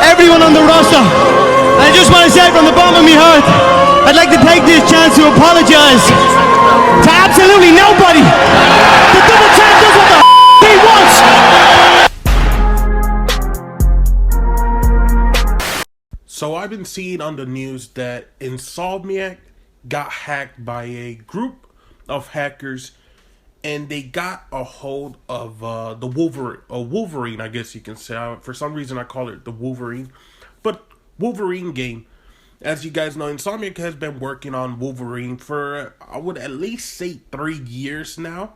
everyone on the roster. I just want to say from the bottom of my heart, I'd like to take this chance to apologize to absolutely nobody. The double champ does what the he wants. So I've been seeing on the news that Insomniac got hacked by a group of hackers, and they got a hold of the Wolverine, I guess you can say. For some reason I call it the Wolverine. But Wolverine game. As you guys know, Insomniac has been working on Wolverine for, I would at least say 3 years now.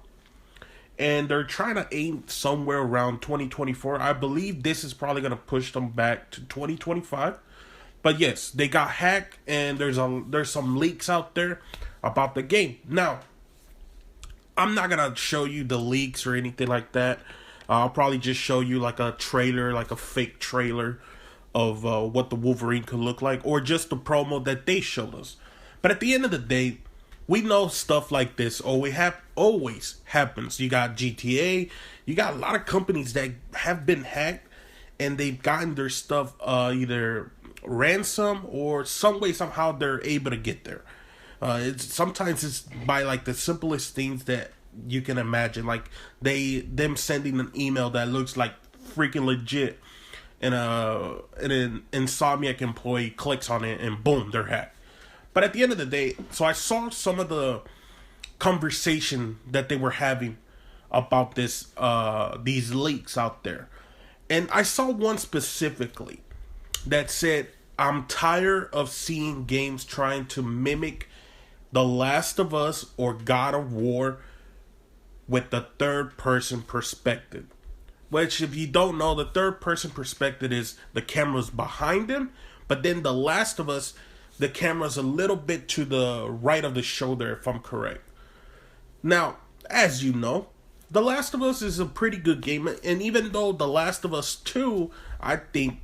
And they're trying to aim somewhere around 2024. I believe this is probably going to push them back to 2025. But yes, they got hacked, and there's some leaks out there about the game. Now, I'm not going to show you the leaks or anything like that. I'll probably just show you like a trailer, like a fake trailer of what the Wolverine could look like, or just the promo that they showed us. But at the end of the day, we know stuff like this always happens. You got GTA, you got a lot of companies that have been hacked, and they've gotten their stuff either ransom or some way somehow they're able to get there. Sometimes it's by like the simplest things that you can imagine, like them sending an email that looks like freaking legit, and an Insomniac employee clicks on it and boom, they're hacked. But at the end of the day, so I saw some of the conversation that they were having about these leaks out there, and I saw one specifically that said, I'm tired of seeing games trying to mimic The Last of Us or God of War with the third person perspective. Which, if you don't know, the third person perspective is the camera's behind him, but then The Last of Us, the camera's a little bit to the right of the shoulder, if I'm correct. Now, as you know, The Last of Us is a pretty good game, and even though The Last of Us 2, I think,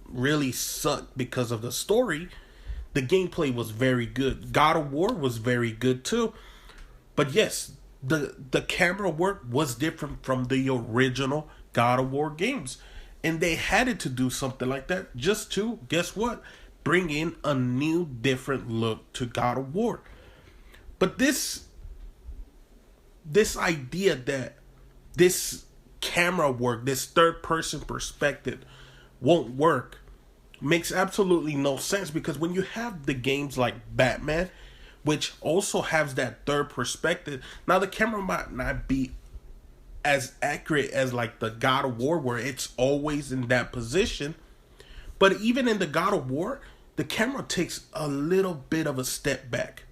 really sucked because of the story, the gameplay was very good. God of War was very good too. But yes, the camera work was different from the original God of War games, and they had to do something like that just to, guess what, bring in a new different look to God of War. But this idea that this camera work, this third person perspective won't work makes absolutely no sense, because when you have the games like Batman, which also has that third perspective, now the camera might not be as accurate as like the God of War where it's always in that position, but even in the God of War, the camera takes a little bit of a step back.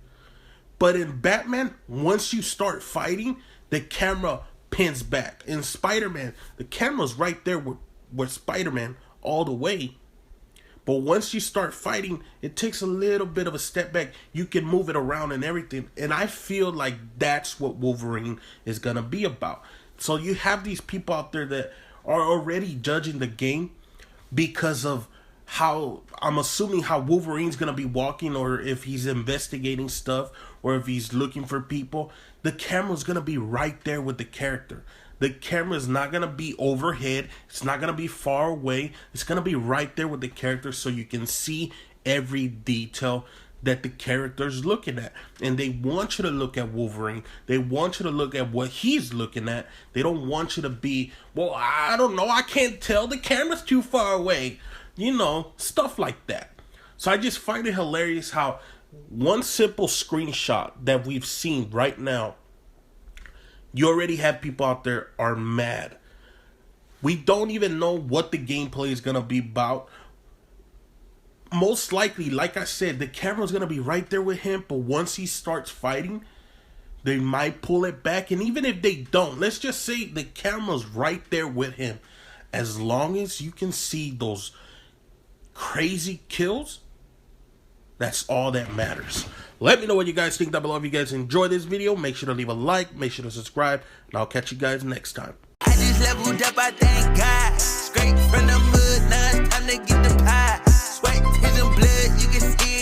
But in Batman, once you start fighting, the camera pins back. In Spider-Man, the camera's right there with Spider-Man all the way. But once you start fighting, it takes a little bit of a step back. You can move it around and everything. And I feel like that's what Wolverine is going to be about. So you have these people out there that are already judging the game because of how, I'm assuming, how Wolverine's going to be walking, or if he's investigating stuff, or if he's looking for people. The camera's going to be right there with the character. The camera is not going to be overhead. It's not going to be far away. It's going to be right there with the character, so you can see every detail that the character's looking at. And they want you to look at Wolverine. They want you to look at what he's looking at. They don't want you to be, well, I don't know, I can't tell, the camera's too far away. You know, stuff like that. So I just find it hilarious how one simple screenshot that we've seen right now, you already have people out there are mad. We don't even know what the gameplay is going to be about. Most likely, like I said, the camera's going to be right there with him, but once he starts fighting, they might pull it back. And even if they don't, let's just say the camera's right there with him. As long as you can see those crazy kills, that's all that matters. Let me know what you guys think down below. If you guys enjoyed this video, make sure to leave a like, make sure to subscribe, and I'll catch you guys next time. I just leveled up, I thank God. Straight from the mud, now it's time to get the pie. Sweat, his and blood, you can see